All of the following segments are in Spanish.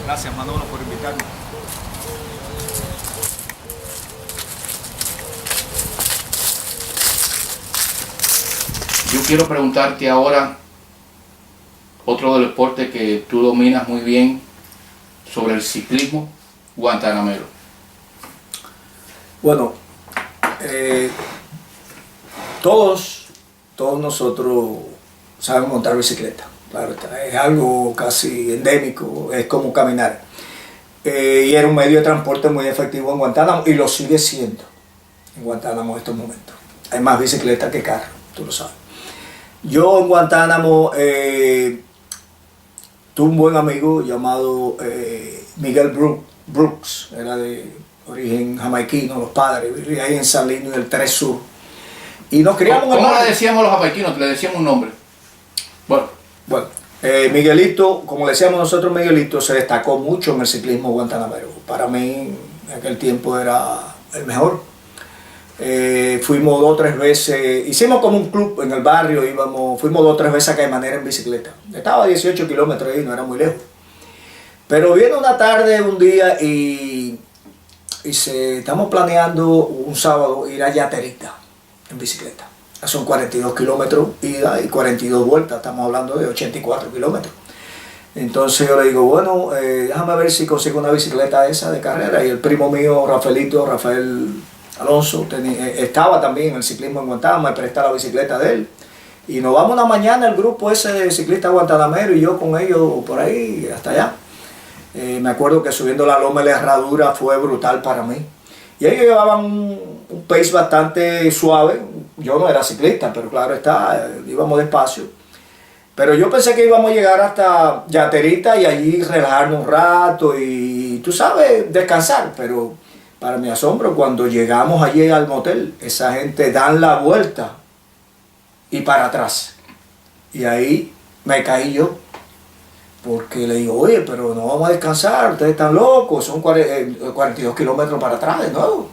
Gracias, Manolo, por invitarme. Yo quiero preguntarte ahora otro del deporte que tú dominas muy bien, sobre el ciclismo guantanamero. Bueno, todos nosotros sabemos montar bicicleta. Claro, es algo casi endémico, es como caminar. Y era un medio de transporte muy efectivo en Guantánamo y lo sigue siendo en Guantánamo en estos momentos. Hay más bicicletas que carros, tú lo sabes. Yo en Guantánamo tuve un buen amigo llamado Miguel Brooks, era de origen jamaiquino, los padres, vivía ahí en San Lino del 3 Sur. Y nos criamos en el ¿Cómo le barrio. decíamos los jamaiquinos? Le decíamos un nombre. Bueno, Miguelito, como le decíamos nosotros, Miguelito se destacó mucho en el ciclismo guantanamero. Para mí, en aquel tiempo era el mejor. Fuimos 2 o 3 veces, hicimos como un club en el barrio, fuimos 2 o 3 veces a Caimanera en bicicleta. Estaba a 18 kilómetros ahí, no era muy lejos. Pero viene una tarde, un día, y estamos planeando un sábado ir a Yaterita en bicicleta. Son 42 kilómetros ida y 42 vueltas, estamos hablando de 84 kilómetros. Entonces yo le digo, bueno, déjame ver si consigo una bicicleta esa de carrera. Y el primo mío, Rafael Alonso, estaba también en el ciclismo en Guantánamo, me presta la bicicleta de él. Y nos vamos una mañana, el grupo ese de ciclistas guantanamero y yo con ellos por ahí hasta allá. Me acuerdo que subiendo la loma de la Herradura fue brutal para mí. Y ellos llevaban un pace bastante suave. Yo no era ciclista, pero claro está, íbamos despacio. Pero yo pensé que íbamos a llegar hasta Yaterita y allí relajarnos un rato y, tú sabes, descansar. Pero para mi asombro, cuando llegamos allí al motel, esa gente dan la vuelta y para atrás. Y ahí me caí yo. Porque le digo, oye, pero no vamos a descansar, ustedes están locos, son 42 kilómetros para atrás de nuevo.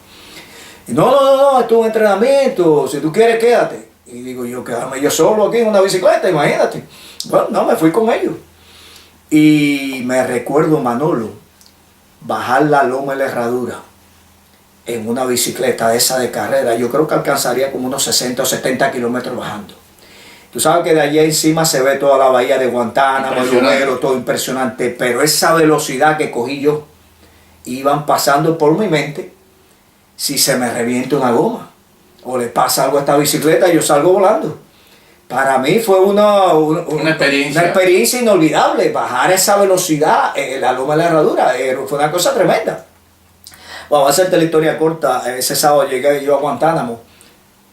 Y no, esto es un entrenamiento, si tú quieres quédate. Y digo yo, quedarme yo solo aquí en una bicicleta, imagínate. Bueno, no, me fui con ellos. Y me recuerdo, Manolo, bajar la loma de la Herradura en una bicicleta esa de carrera. Yo creo que alcanzaría como unos 60 o 70 kilómetros bajando. Tú sabes que de allí encima se ve toda la bahía de Guantánamo, el Romero, todo impresionante, pero esa velocidad que cogí yo, iban pasando por mi mente, si se me revienta una goma, o le pasa algo a esta bicicleta, yo salgo volando. Para mí fue una experiencia inolvidable, bajar esa velocidad en la loma de la Herradura, fue una cosa tremenda. Vamos a hacerte la historia corta, ese sábado llegué yo a Guantánamo,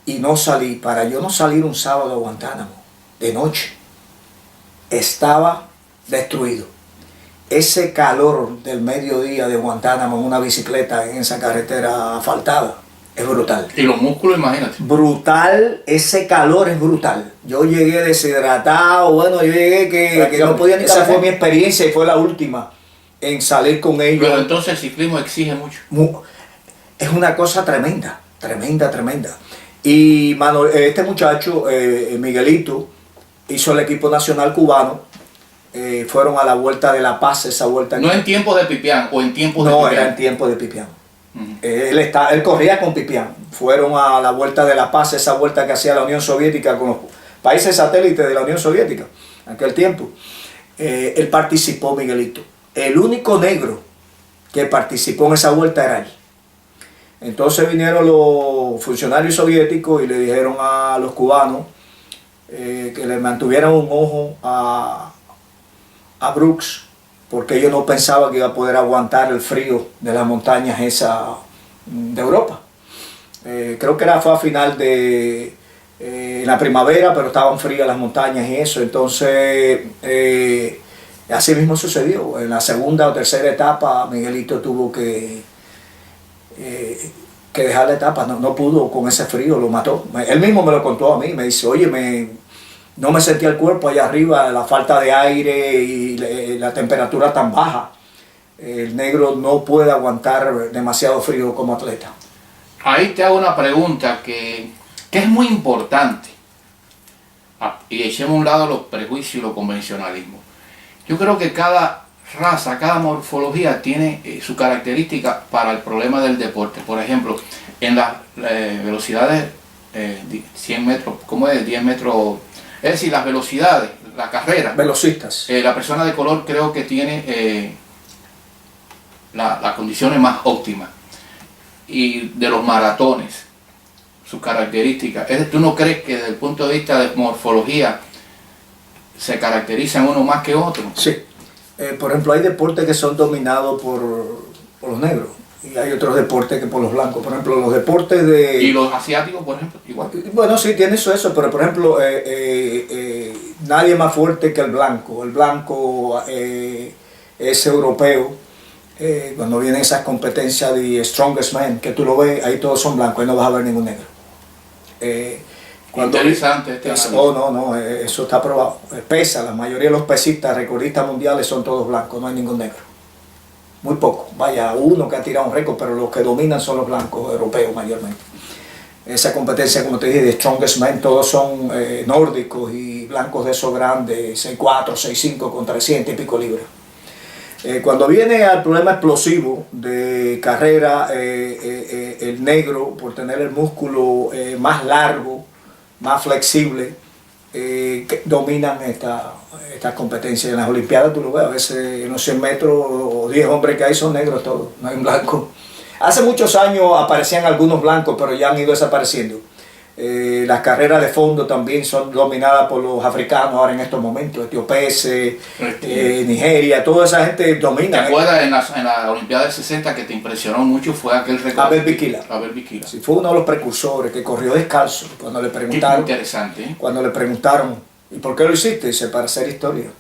y no salí, para yo no salir un sábado a Guantánamo, de noche, estaba destruido. Ese calor del mediodía de Guantánamo en una bicicleta en esa carretera asfaltada es brutal. Y los músculos, imagínate. Brutal, ese calor es brutal. Yo llegué deshidratado, bueno, yo llegué que no podía ni caminar. Esa fue mi experiencia y fue la última en salir con ellos. Pero entonces el ciclismo exige mucho. Es una cosa tremenda, tremenda. Y este muchacho, Miguelito, hizo el equipo nacional cubano. Fueron a la Vuelta de La Paz, esa vuelta. No en tiempos de Pipián, o en tiempos de Pipián. No, era en tiempos de Pipián. Él corría con Pipián. Fueron a la Vuelta de La Paz, esa vuelta que hacía la Unión Soviética con los países satélites de la Unión Soviética, en aquel tiempo. Él participó, Miguelito. El único negro que participó en esa vuelta era él. Entonces vinieron los funcionarios soviéticos y le dijeron a los cubanos que le mantuvieran un ojo a Brooks, porque ellos no pensaban que iba a poder aguantar el frío de las montañas esa de Europa. Creo que fue a final de la primavera, pero estaban frías las montañas y eso. Entonces, así mismo sucedió. En la segunda o tercera etapa, Miguelito tuvo que dejar la etapa, no pudo con ese frío, lo mató. Él mismo me lo contó a mí, me dice, oye, no me sentía el cuerpo allá arriba, la falta de aire y la temperatura tan baja. El negro no puede aguantar demasiado frío como atleta. Ahí te hago una pregunta que es muy importante. Y echemos a un lado los prejuicios y los convencionalismos. Yo creo que cada raza, cada morfología tiene su característica para el problema del deporte. Por ejemplo, en las velocidades 100 metros, ¿cómo es? 10 metros, es decir, las velocidades, la carrera. Velocistas. La persona de color creo que tiene las condiciones más óptimas. Y de los maratones, sus características. ¿Tú no crees que desde el punto de vista de morfología se caracterizan uno más que otro? Sí. Por ejemplo, hay deportes que son dominados por los negros y hay otros deportes que por los blancos. Por ejemplo, los deportes de... ¿Y los asiáticos, por ejemplo? Igual. Bueno, sí, tiene eso, pero por ejemplo, nadie más fuerte que el blanco. El blanco es europeo. Cuando vienen esas competencias de Strongest Man, que tú lo ves, ahí todos son blancos, ahí no vas a ver ningún negro. Interesante este análisis. No, eso está probado. Pesa, la mayoría de los pesistas, recordistas mundiales son todos blancos, no hay ningún negro. Muy poco, vaya, uno que ha tirado un récord, pero los que dominan son los blancos, europeos mayormente. Esa competencia, como te dije, de Strongest Man, todos son nórdicos y blancos de esos grandes, 6'4", 6'5", con 300 y pico libras. Cuando viene al problema explosivo de carrera, el negro, por tener el músculo más largo, más flexible, que dominan estas competencias. En las Olimpiadas tú lo ves, a veces en los 100 metros o 10 hombres que hay son negros todos, no hay un blanco. Hace muchos años aparecían algunos blancos, pero ya han ido desapareciendo. Las carreras de fondo también son dominadas por los africanos ahora en estos momentos, etíopes, Nigeria, toda esa gente domina. ¿Te acuerdas en la Olimpiada del 60 que te impresionó mucho? Fue aquel récord. Abel Bikila. Sí, fue uno de los precursores que corrió descalzo. Cuando le preguntaron, qué interesante, ¿eh? Cuando le preguntaron, ¿y por qué lo hiciste? Dice, para hacer historia.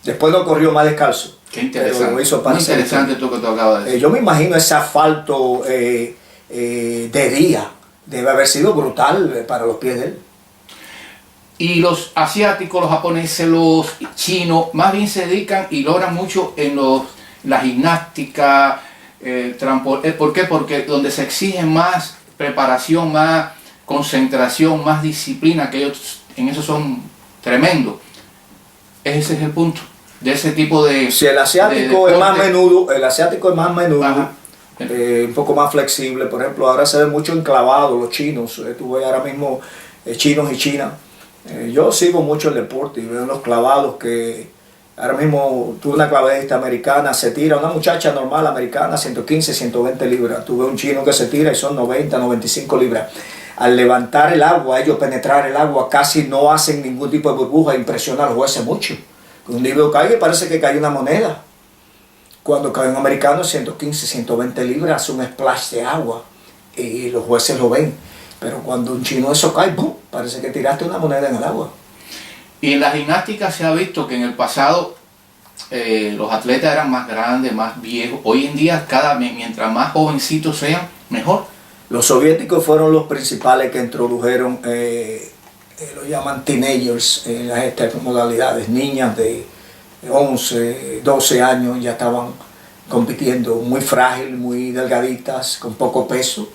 Después no corrió más descalzo. Qué interesante. Pero lo hizo para muy interesante tú que tú acabas de decir. Yo me imagino ese asfalto de día. Debe haber sido brutal para los pies de él. Y los asiáticos, los japoneses, los chinos, más bien se dedican y logran mucho en la gimnástica, transporte. ¿Por qué? Porque donde se exige más preparación, más concentración, más disciplina, que ellos en eso son tremendos. Ese es el punto de ese tipo de... Si el asiático es más menudo, Ajá. Un poco más flexible. Por ejemplo, ahora se ve mucho enclavado los chinos. Tú ves ahora mismo chinos y China. Yo sigo mucho el deporte y veo los clavados que ahora mismo tuve una clavadista americana, se tira, una muchacha normal americana, 115, 120 libras. Tuve un chino que se tira y son 90, 95 libras. Al levantar el agua, ellos penetrar el agua, casi no hacen ningún tipo de burbuja, impresiona a los jueces mucho. Un libro cae y parece que cae una moneda. Cuando cae un americano 115, 120 libras, hace un splash de agua y los jueces lo ven. Pero cuando un chino eso cae, ¡pum!, parece que tiraste una moneda en el agua. Y en la gimnástica se ha visto que en el pasado los atletas eran más grandes, más viejos. Hoy en día, mientras más jovencitos sean, mejor. Los soviéticos fueron los principales que introdujeron, lo llaman teenagers, en estas modalidades. Niñas de 11, 12 años ya estaban compitiendo, muy frágil, muy delgaditas, con poco peso.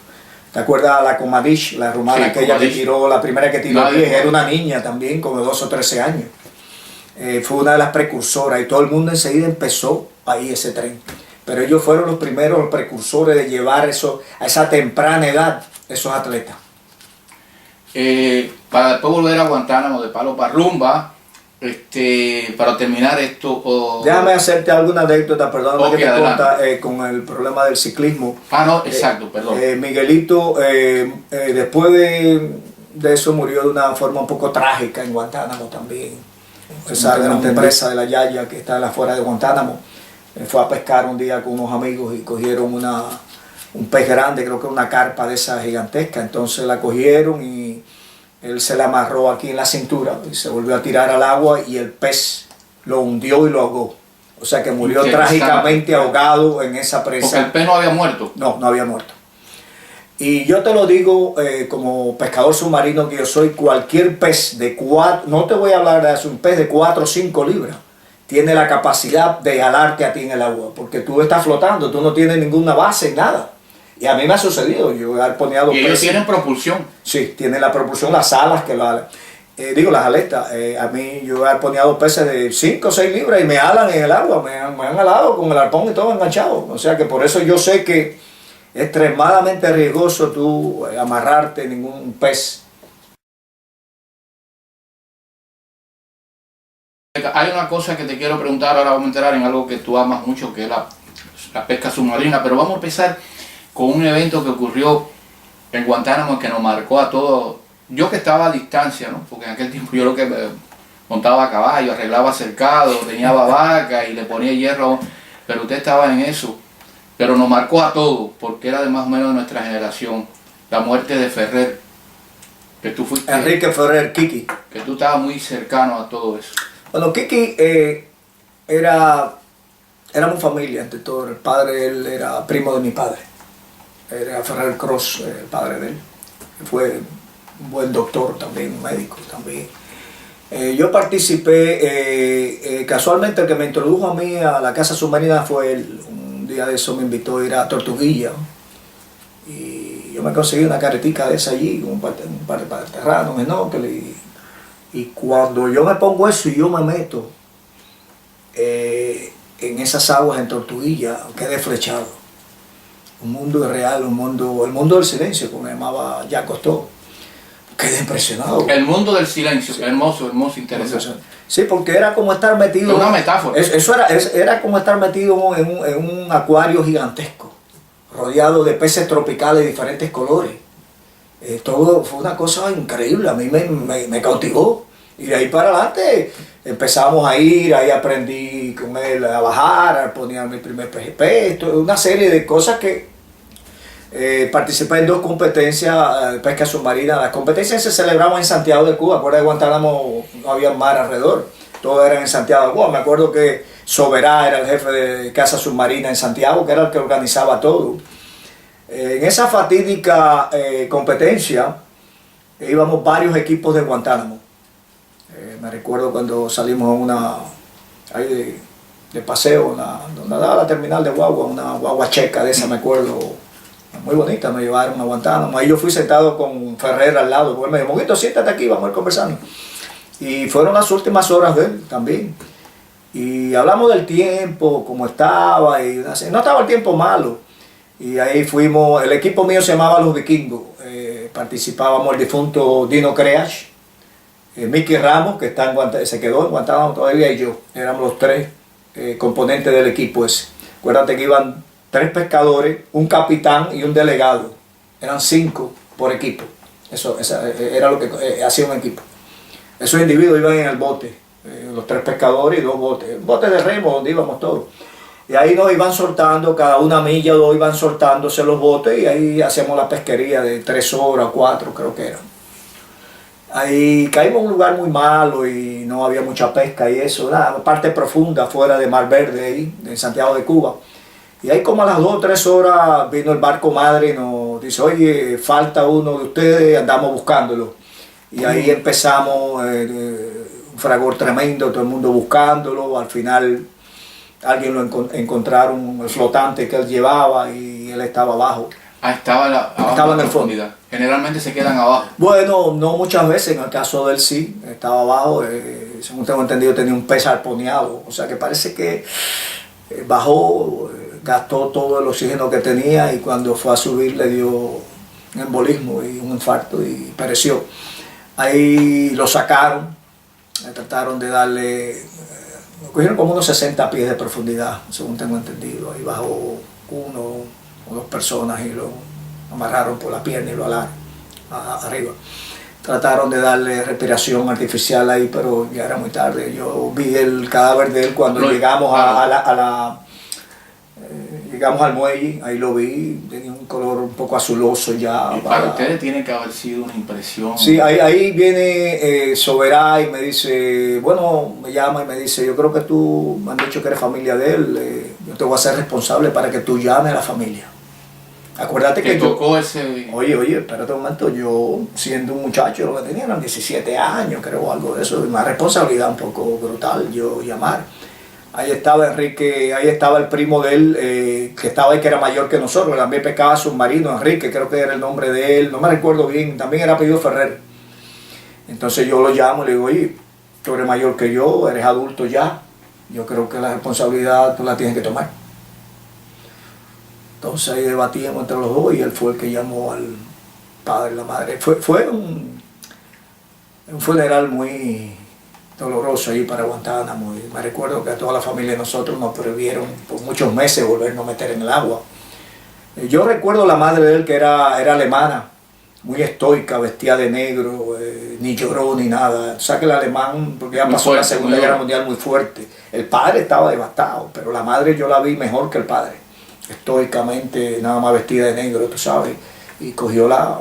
¿Te acuerdas la Komadish, la rumana, sí, aquella que tiró, la primera que tiró el 10? Era una niña también, como de 12 o 13 años. Fue una de las precursoras y todo el mundo enseguida empezó ahí ese tren. Pero ellos fueron los primeros, los precursores de llevar eso a esa temprana edad, esos atletas. Para después volver a Guantánamo de palo para rumba, para terminar esto... Déjame hacerte alguna anécdota, perdóname que te cuenta, con el problema del ciclismo. No, exacto, perdón. Miguelito, después de eso murió de una forma un poco trágica en Guantánamo también. Esa gran empresa de la Yaya que está afuera de Guantánamo. Fue a pescar un día con unos amigos y cogieron un pez grande, creo que una carpa de esa gigantesca. Entonces la cogieron y él se la amarró aquí en la cintura y se volvió a tirar al agua y el pez lo hundió y lo ahogó. O sea que murió trágicamente ahogado en esa presa. Porque el pez no había muerto. No, no había muerto. Y yo te lo digo como pescador submarino que yo soy, cualquier pez de 4, no te voy a hablar de un pez de 4 o 5 libras, tiene la capacidad de jalarte a ti en el agua, porque tú estás flotando, tú no tienes ninguna base, nada. Y a mí me ha sucedido, yo he arponeado peces. ¿Y ellos tienen propulsión? Sí, tienen la propulsión, las alas que lo jalan. digo las aletas, a mí yo he arponeado peces de 5 o 6 libras y me alan en el agua, me han alado con el arpón y todo enganchado. O sea que por eso yo sé que es extremadamente riesgoso tú amarrarte ningún pez. Hay una cosa que te quiero preguntar, ahora vamos a entrar en algo que tú amas mucho, que es la pesca submarina, pero vamos a empezar con un evento que ocurrió en Guantánamo que nos marcó a todos. Yo que estaba a distancia, ¿no? Porque en aquel tiempo yo lo que montaba a caballo, arreglaba cercado, tenía vaca y le ponía hierro, pero usted estaba en eso. Pero nos marcó a todos, porque era de más o menos de nuestra generación, la muerte de Ferrer, que tú fuiste, Enrique Ferrer, Kiki. que tú estabas muy cercano a todo eso. Bueno, Kiki era muy familia ante todo. El padre de él era primo de mi padre. Era Ferrer Cross, el padre de él. Fue un buen doctor también, un médico también. Yo participé, casualmente el que me introdujo a mí a la casa submarina fue él. Un día de eso me invitó a ir a Tortuguilla. Y yo me conseguí una carretica de esa allí, un par de terranos, un snorkel. Y cuando yo me pongo eso y yo me meto en esas aguas en Tortuguilla, quedé flechado. Un mundo irreal, el mundo del silencio, como llamaba Jacques Cousteau. Quedé impresionado. El mundo del silencio, hermoso, hermoso, interesante. Sí, porque era como estar metido... Es una metáfora. Eso era como estar metido en un acuario gigantesco, rodeado de peces tropicales de diferentes colores. Todo fue una cosa increíble, a mí me cautivó. Y de ahí para adelante empezamos a ir, ahí aprendí con él a bajar, a poner mi primer PGP, una serie de cosas que participé en 2 competencias de pesca submarina. Las competencias se celebraban en Santiago de Cuba, fuera de Guantánamo no había mar alrededor, todo era en Santiago de Cuba. Me acuerdo que Soberá era el jefe de casa submarina en Santiago, que era el que organizaba todo. En esa fatídica competencia íbamos varios equipos de Guantánamo. Me recuerdo cuando salimos ahí de paseo, donde daba la terminal de guagua, una guagua checa de esa, me acuerdo, muy bonita, me llevaron a Guantánamo. Ahí yo fui sentado con Ferrer al lado, porque él me dijo, Moguito, siéntate aquí, vamos a ir conversando. Y fueron las últimas horas de él también. Y hablamos del tiempo, cómo estaba, y no estaba el tiempo malo. Y ahí fuimos, el equipo mío se llamaba Los Vikingos, participábamos el difunto Dino Creach, Mickey Ramos, que se quedó en Guantánamo todavía, y yo. Éramos los 3 componentes del equipo ese. Acuérdate que iban 3 pescadores, un capitán y un delegado. Eran 5 por equipo. Eso era lo que hacía un equipo. Esos individuos iban en el bote, los 3 pescadores y 2 botes. Bote de remo donde íbamos todos. Y ahí nos iban soltando, cada 1 milla o 2 iban soltándose los botes, y ahí hacíamos la pesquería de 3 horas o 4, creo que eran. Ahí caímos en un lugar muy malo y no había mucha pesca y eso, una parte profunda fuera de Mar Verde, ahí, en Santiago de Cuba. Y ahí como a las 2 o 3 horas vino el barco madre y nos dice, oye, falta uno de ustedes, andamos buscándolo. Y ahí empezamos, un fragor tremendo, todo el mundo buscándolo. Al final alguien lo encontraron, el flotante que él llevaba, y él estaba abajo. Estaba Estaba en el fondo. Generalmente se quedan abajo. Bueno, no muchas veces, en el caso de él sí, estaba abajo, según tengo entendido tenía un pez arponeado, o sea que parece que bajó, gastó todo el oxígeno que tenía, y cuando fue a subir le dio un embolismo y un infarto y pereció. Ahí lo sacaron, trataron de darle, cogieron como unos 60 pies de profundidad, según tengo entendido, ahí bajó 1 o 2 personas y lo amarraron por la pierna y lo alaron arriba. Trataron de darle respiración artificial ahí, pero ya era muy tarde. Yo vi el cadáver de él cuando llegamos llegamos al muelle, ahí lo vi, tenía un color un poco azuloso ya. Y para ustedes tiene que haber sido una impresión. Sí, ahí viene Soberá y me dice, bueno, me llama y me dice, yo creo que tú me han dicho que eres familia de él, yo te voy a hacer responsable para que tú llames a la familia. Acuérdate que tocó ese... Oye, espérate un momento, yo siendo un muchacho, lo que tenía eran 17 años, creo, algo de eso, una responsabilidad un poco brutal, yo llamar. Ahí estaba Enrique, ahí estaba el primo de él, que estaba ahí, que era mayor que nosotros, también pescaba submarino, Enrique, creo que era el nombre de él, no me recuerdo bien, también era apellido Ferrer. Entonces yo lo llamo y le digo, oye, tú eres mayor que yo, eres adulto ya, yo creo que la responsabilidad tú la tienes que tomar. Entonces ahí debatíamos entre los dos y él fue el que llamó al padre y la madre. Fue un funeral muy doloroso ahí para Guantánamo. Y me recuerdo que a toda la familia de nosotros nos prohibieron por muchos meses volvernos a meter en el agua. Yo recuerdo la madre de él que era alemana, muy estoica, vestida de negro, ni lloró ni nada. O sea que el alemán, porque ya pasó la Segunda Guerra Mundial muy fuerte. El padre estaba devastado, pero la madre yo la vi mejor que el padre. Estoicamente, nada más vestida de negro, tú sabes, y cogió la...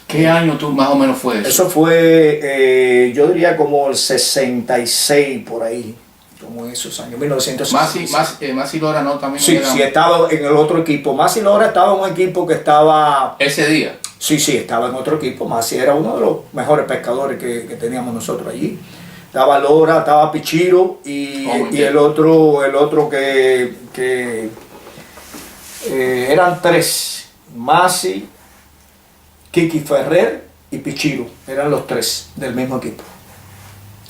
¿Qué año tú más o menos fue eso? Eso fue, yo diría como el 66 por ahí, como esos años, 1966. Masi Lora no también. Sí, sí, estaba en el otro equipo. Masi Lora estaba en un equipo que estaba... ¿Ese día? Sí, estaba en otro equipo. Masi era uno de los mejores pescadores que teníamos nosotros allí. Estaba Lora, estaba Pichiro y el otro que eran tres, Masi, Kiki Ferrer y Pichiro, eran los tres del mismo equipo.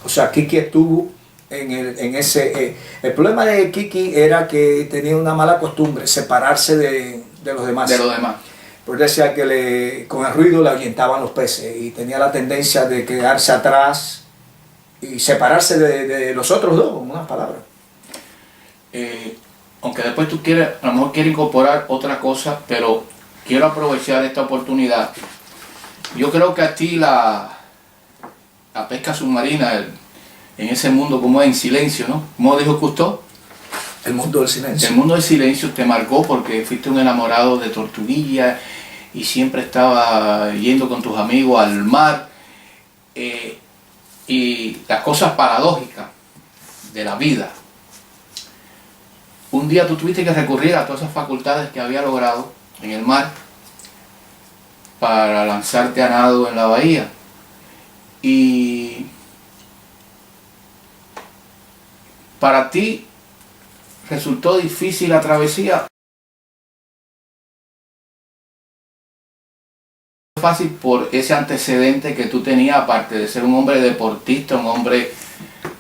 O sea, Kiki estuvo en ese... el problema de Kiki era que tenía una mala costumbre, separarse de los demás. De los demás. Pues decía que con el ruido le ahuyentaban los peces y tenía la tendencia de quedarse atrás y separarse de los otros dos, en unas palabras. Aunque después tú quieres, a lo mejor quieres incorporar otra cosa, pero quiero aprovechar esta oportunidad. Yo creo que a ti la pesca submarina, en ese mundo como es en silencio, ¿no? ¿Cómo dijo Cousteau? El mundo del silencio. El mundo del silencio te marcó porque fuiste un enamorado de tortuguilla y siempre estaba yendo con tus amigos al mar. Y las cosas paradójicas de la vida. Un día tú tuviste que recurrir a todas esas facultades que había logrado en el mar para lanzarte a nado en la bahía. Y para ti resultó difícil la travesía. Fácil por ese antecedente que tú tenías, aparte de ser un hombre deportista, un hombre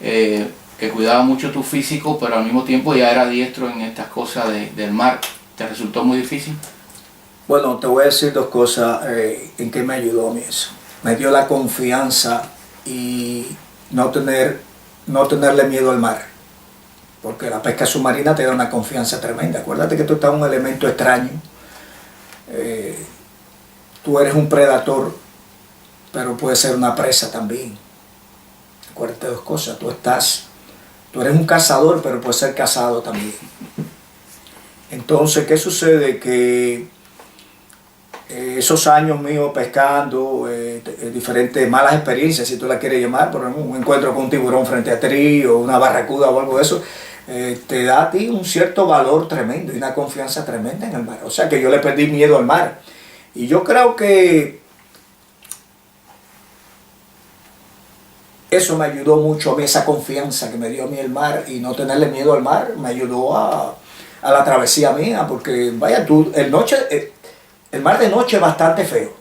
que cuidaba mucho tu físico, pero al mismo tiempo ya era diestro en estas cosas del mar. ¿Te resultó muy difícil? Bueno, te voy a decir dos cosas en que me ayudó a mí eso. Me dio la confianza y no tenerle miedo al mar. Porque la pesca submarina te da una confianza tremenda. Acuérdate que tú estás en un elemento extraño. Tú eres un predador, pero puedes ser una presa también. Acuérdate de dos cosas. Tú eres un cazador, pero puedes ser cazado también. Entonces, ¿qué sucede? Que esos años míos pescando, diferentes malas experiencias, si tú las quieres llamar, por ejemplo, un encuentro con un tiburón frente a ti, o una barracuda o algo de eso, te da a ti un cierto valor tremendo y una confianza tremenda en el mar. O sea que yo le perdí miedo al mar. Y yo creo que eso me ayudó mucho a mí, esa confianza que me dio a mí el mar y no tenerle miedo al mar, me ayudó a la travesía mía, porque vaya tú, el mar de noche es bastante feo.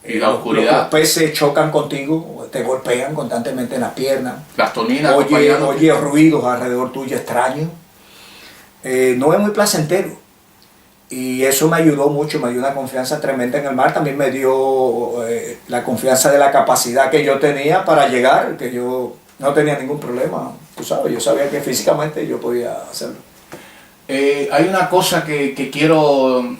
Y la oscuridad. Los peces chocan contigo, te golpean constantemente en las piernas. Las toninas. Oye ruidos alrededor tuyo extraños. No es muy placentero. Y eso me ayudó mucho, me dio una confianza tremenda en el mar. También me dio la confianza de la capacidad que yo tenía para llegar, que yo no tenía ningún problema. Tú sabes, yo sabía que físicamente yo podía hacerlo. Hay una cosa que quiero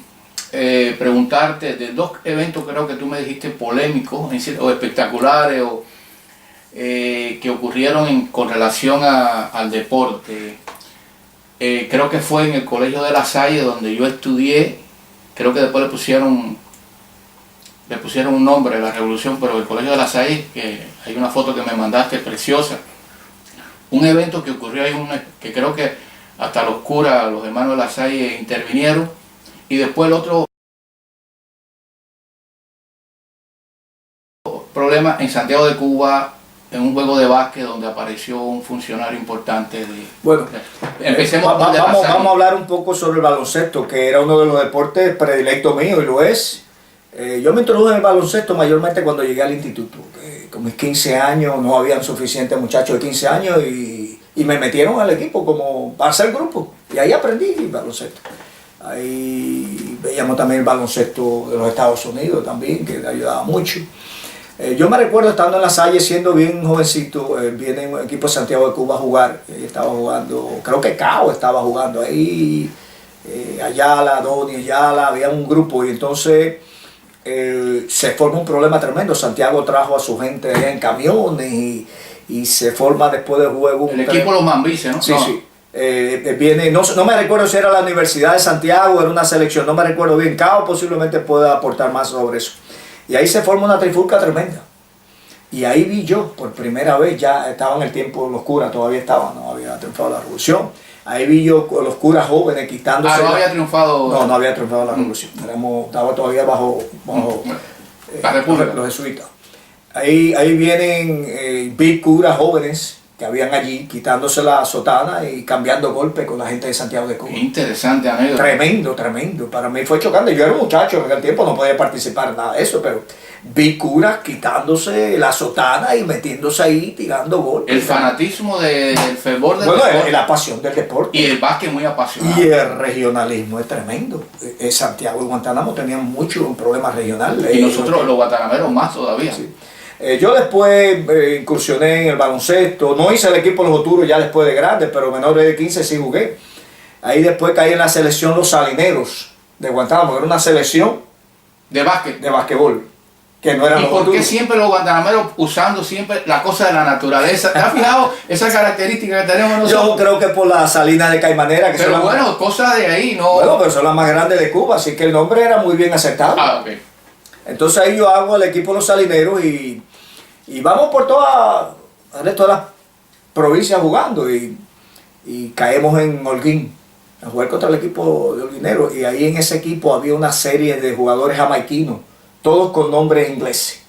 preguntarte de dos eventos, creo que tú me dijiste polémicos o espectaculares o que ocurrieron con relación al deporte. Creo que fue en el Colegio de La Salle donde yo estudié. Creo que después le pusieron un nombre a la revolución, pero el Colegio de La Salle, que hay una foto que me mandaste preciosa. Un evento que ocurrió ahí, que creo que hasta los curas, los hermanos de La Salle intervinieron. Y después el otro problema en Santiago de Cuba, en un juego de básquet donde apareció un funcionario importante. Bueno, empecemos vamos a hablar un poco sobre el baloncesto, que era uno de los deportes predilectos míos y lo es. Yo me introduje en el baloncesto mayormente cuando llegué al instituto. Con mis 15 años no habían suficientes muchachos de 15 años y me metieron al equipo como para hacer grupo. Y ahí aprendí el baloncesto. Ahí veíamos también el baloncesto de los Estados Unidos también, que te ayudaba mucho. Yo me recuerdo estando en La Salle, siendo bien jovencito, viene un equipo de Santiago de Cuba a jugar. Estaba jugando, creo que Cao estaba jugando ahí, Ayala, Doni, Ayala, había un grupo y entonces se forma un problema tremendo. Santiago trajo a su gente allá en camiones y se forma después del juego. El equipo Los Mambises, ¿no? Sí, no. sí. Viene, no me recuerdo si era la Universidad de Santiago, era una selección, no me recuerdo bien. Cao posiblemente pueda aportar más sobre eso. Y ahí se forma una trifulca tremenda. Y ahí vi yo, por primera vez, ya estaba en el tiempo de los curas, todavía estaban, no había triunfado la revolución. Ahí vi yo con los curas jóvenes quitándose. No había triunfado. No había triunfado la revolución. Estaba todavía bajo la República. los jesuitas. Ahí vienen vi curas jóvenes que habían allí quitándose la sotana y cambiando golpes con la gente de Santiago de Cuba. Interesante anécdota. Tremendo. Para mí fue chocante. Yo era un muchacho en aquel tiempo, no podía participar en nada de eso, pero vi curas quitándose la sotana y metiéndose ahí, tirando golpes. El fanatismo del fervor del Bueno, deporte. la pasión del deporte. Y el básquet muy apasionado. Y el regionalismo es tremendo. Santiago y Guantánamo tenían muchos problemas regionales. Y nosotros, los guantanameros, más todavía. Sí. Yo después incursioné en el baloncesto, no hice el equipo de los Oturos ya después de grande, pero menores de 15 sí jugué. Ahí después caí en la selección Los Salineros de Guantánamo, que era una selección De básquet. de basquetbol, que no era ¿Y los por qué Oturos. siempre los guantanameros usando siempre la cosa de la naturaleza? ¿Te has fijado esa característica que tenemos nosotros? Yo creo que por la salina de Caimanera, que Pero son las- bueno, cosas de ahí, ¿no? bueno, pero son las más grandes de Cuba, así que el nombre era muy bien acertado. Ah, ok. Entonces ahí yo hago el equipo de Los Salineros y vamos por todas las provincias jugando y caemos en Holguín a jugar contra el equipo de Holguineros y ahí en ese equipo había una serie de jugadores jamaiquinos, todos con nombres ingleses.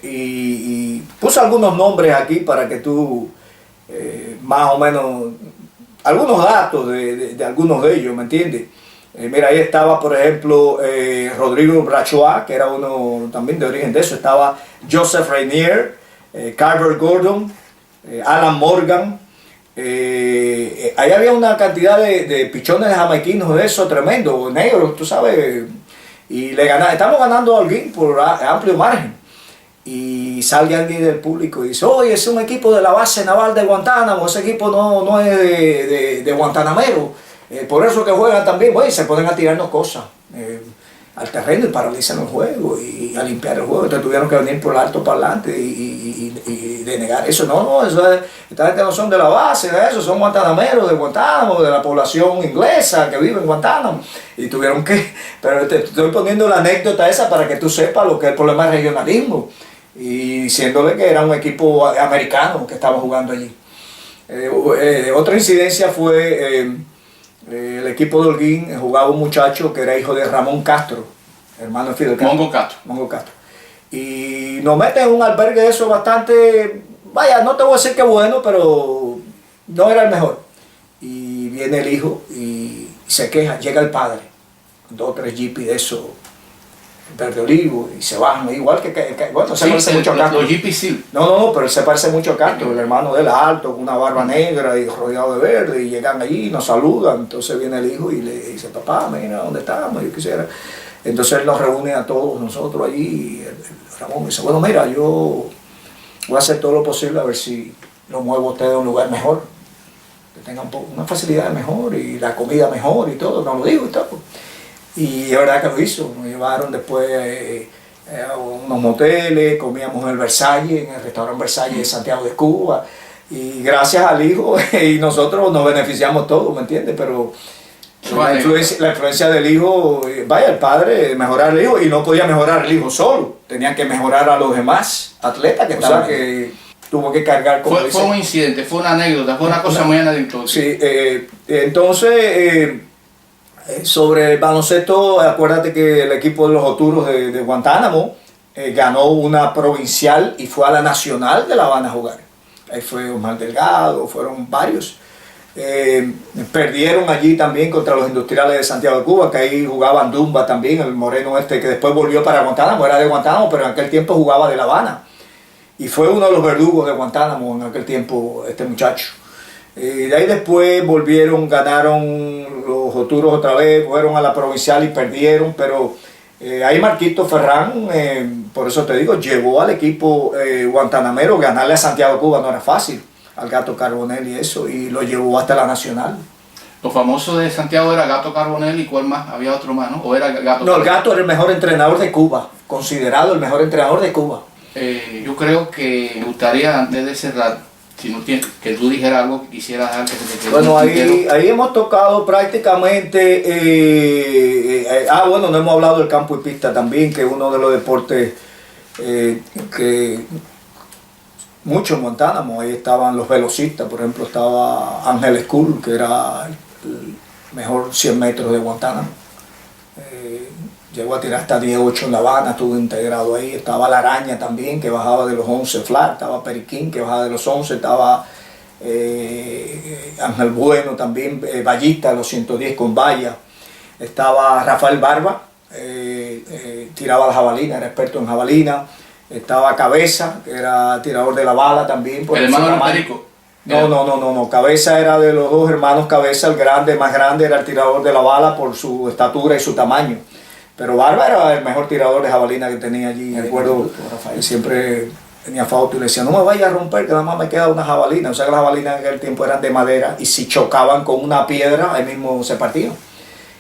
Y puse algunos nombres aquí para que tú más o menos, algunos datos de algunos de ellos, ¿me entiendes? Mira, ahí estaba, por ejemplo, Rodrigo Brachois, que era uno también de origen de eso. Estaba Joseph Rainier, Carver Gordon, Alan Morgan. Ahí había una cantidad de pichones jamaiquinos de eso, tremendo, negros, tú sabes. Y estamos ganando a Holguín por amplio margen. Y sale alguien del público y dice, oye, es un equipo de la base naval de Guantánamo, ese equipo no es de Guantanamero. Por eso que juegan también, bueno, y se ponen a tirarnos cosas al terreno y paralizan el juego y a limpiar el juego. Entonces tuvieron que venir por el alto parlante y denegar eso. Eso es, esta gente no son de la base, de eso, son guantanameros de Guantánamo, de la población inglesa que vive en Guantánamo. Y tuvieron que, pero te estoy poniendo la anécdota esa para que tú sepas lo que es el problema del regionalismo. Y diciéndole que era un equipo americano que estaba jugando allí. Otra incidencia fue el equipo de Holguín, jugaba un muchacho que era hijo de Ramón Castro, hermano de Fidel Castro. Mongo Castro. Y nos meten en un albergue de eso bastante, vaya, no te voy a decir que bueno, pero no era el mejor. Y viene el hijo y se queja, llega el padre, 2 o 3 jeepis de eso, verde olivo, y se bajan, igual que bueno, se parece mucho a Castro. Los GPC. No, pero él se parece mucho a Castro, el hermano de él alto, con una barba negra y rodeado de verde, y llegan allí, nos saludan, entonces viene el hijo y le dice, papá, mira, ¿dónde estamos? Yo quisiera. Entonces él nos reúne a todos nosotros allí, y Ramón dice, bueno, mira, yo voy a hacer todo lo posible a ver si lo muevo a ustedes a un lugar mejor, que tengan una facilidad mejor, y la comida mejor y todo, nos lo digo y todo. Y es verdad que lo hizo, nos llevaron después a unos moteles, comíamos en el Versalles, en el restaurante Versalles de Santiago de Cuba, y gracias al hijo, y nosotros nos beneficiamos todos, ¿me entiendes? Pero la influencia del hijo, vaya, el padre, mejorar el hijo, y no podía mejorar el hijo solo, tenían que mejorar a los demás atletas que estaban, que tuvo que cargar con fue un incidente, fue una anécdota, fue una cosa muy anecdótica. Sí, entonces... sobre el baloncesto, acuérdate que el equipo de los Oturos de Guantánamo ganó una provincial y fue a la nacional de La Habana a jugar. Ahí fue Omar Delgado, fueron varios. Perdieron allí también contra los Industriales de Santiago de Cuba, que ahí jugaban Dumba también, el moreno este que después volvió para Guantánamo, era de Guantánamo, pero en aquel tiempo jugaba de La Habana. Y fue uno de los verdugos de Guantánamo en aquel tiempo, este muchacho. De ahí después volvieron, ganaron los Joturos otra vez, fueron a la provincial y perdieron, pero ahí Marquito Ferrán, por eso te digo, llevó al equipo guantanamero. Ganarle a Santiago de Cuba no era fácil, al Gato Carbonell y eso, y lo llevó hasta la nacional. Lo famoso de Santiago era Gato Carbonell, y ¿cuál más? Había otro más, ¿no? ¿O era Gato? No, el Gato era el mejor entrenador de Cuba, considerado el mejor entrenador de Cuba. Yo creo que me gustaría, antes de cerrar, si no tienes, que tú dijeras algo que quisieras dar, que se te quede. Bueno, ahí hemos tocado prácticamente, bueno, no hemos hablado del campo y pista también, que es uno de los deportes que mucho en Guantánamo. Ahí estaban los velocistas, por ejemplo, estaba Ángel School, que era el mejor 100 metros de Guantánamo. Llegó a tirar hasta 10-8 en La Habana, estuvo integrado ahí. Estaba La Araña también, que bajaba de los 11 flat. Estaba Periquín, que bajaba de los 11. Estaba Ángel Bueno también, ballista de los 110 con valla. Estaba Rafael Barba, tiraba la jabalina, era experto en jabalina. Estaba Cabeza, que era tirador de la bala también. ¿El hermano de Perico? No. Cabeza era de los dos hermanos Cabeza, el grande, más grande, era el tirador de la bala por su estatura y su tamaño. Pero Barba era el mejor tirador de jabalina que tenía allí. Recuerdo, Rafael siempre tenía foto y le decía, no me vayas a romper, que nada más me queda una jabalina. O sea que las jabalinas en aquel tiempo eran de madera, y si chocaban con una piedra, ahí mismo se partían.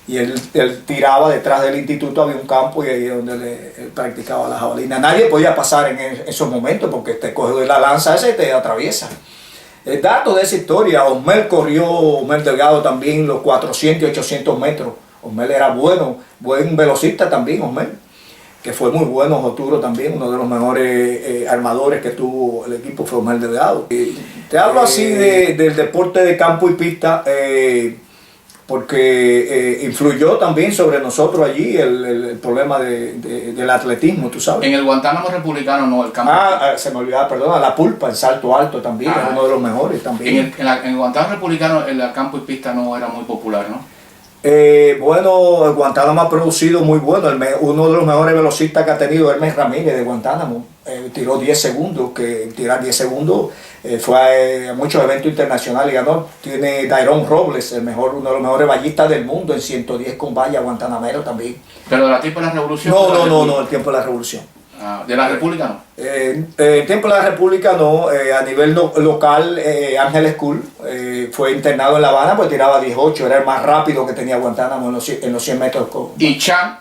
Y él tiraba detrás del instituto, había un campo, y ahí es donde él practicaba la jabalina. Nadie podía pasar en esos momentos, porque te coge de la lanza esa y te atraviesa. El dato de esa historia, Osmel corrió, Osmel Delgado también, los 400 y 800 metros. Osmel era bueno, buen velocista también, Osmel, que fue muy bueno. Joturo también, uno de los mejores armadores que tuvo el equipo fue Osmel Delgado. Te hablo así del deporte de campo y pista, porque influyó también sobre nosotros allí el problema del atletismo, tú sabes. En el Guantánamo Republicano, no, el campo. Se me olvidaba, perdona, La Pulpa, en salto alto también, era uno de los mejores también. En el Guantánamo Republicano, el campo y pista no era muy popular, ¿no? Bueno, Guantánamo ha producido muy bueno. Uno de los mejores velocistas que ha tenido Hermes Ramírez de Guantánamo. Tiró 10 segundos, que tirar 10 segundos fue a muchos eventos internacionales y ganó. Tiene Dairon Robles, uno de los mejores ballistas del mundo en 110 con valla, guantanamero también. ¿Pero de la tiempo de la Revolución? No, el tiempo de la Revolución. ¿De la República no? El tiempo de la República no. A nivel local, Ángel School fue internado en La Habana, pues tiraba 18, era el más rápido que tenía Guantánamo en los 100 metros. ¿Y Chan?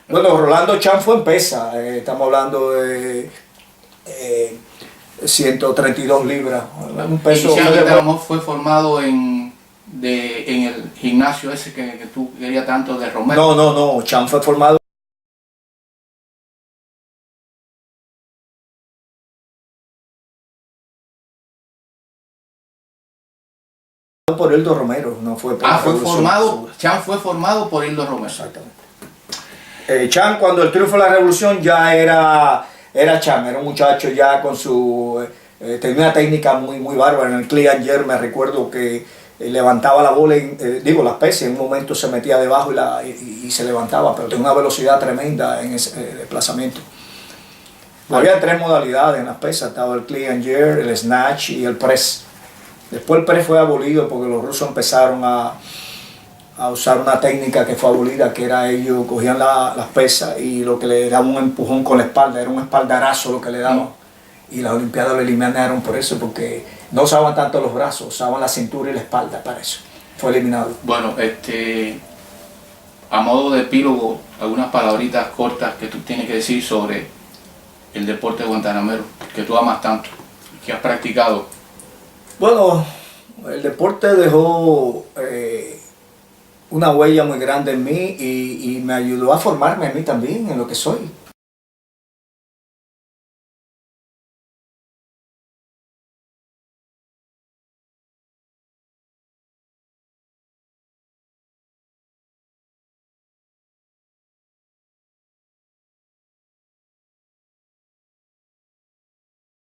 Bueno, Rolando Chan fue en pesa, estamos hablando de 132 libras. Un peso. ¿Y Chan fue formado en el gimnasio ese que tú querías tanto de Romero? No, Chan fue formado por Hildo Romero, no fue por Chan fue formado por Hildo Romero. Exactamente. Chan, cuando el triunfo de la Revolución, ya era Chan, era un muchacho ya con su... tenía una técnica muy bárbara. En el Clean Year me recuerdo que levantaba la bola, las pesas, en un momento se metía debajo y se levantaba, pero tenía una velocidad tremenda en ese desplazamiento. Había 3 modalidades en las pesas, estaba el Clean Year, el Snatch y el Press. Después el press fue abolido porque los rusos empezaron a usar una técnica que fue abolida, que era ellos cogían las pesas y lo que le daban un empujón con la espalda, era un espaldarazo lo que le daban. Y las Olimpiadas lo eliminaron por eso, porque no usaban tanto los brazos, usaban la cintura y la espalda para eso. Fue eliminado. Bueno, a modo de epílogo, algunas palabritas cortas que tú tienes que decir sobre el deporte guantanamero, que tú amas tanto, que has practicado. Bueno, el deporte dejó una huella muy grande en mí y me ayudó a formarme a mí también en lo que soy.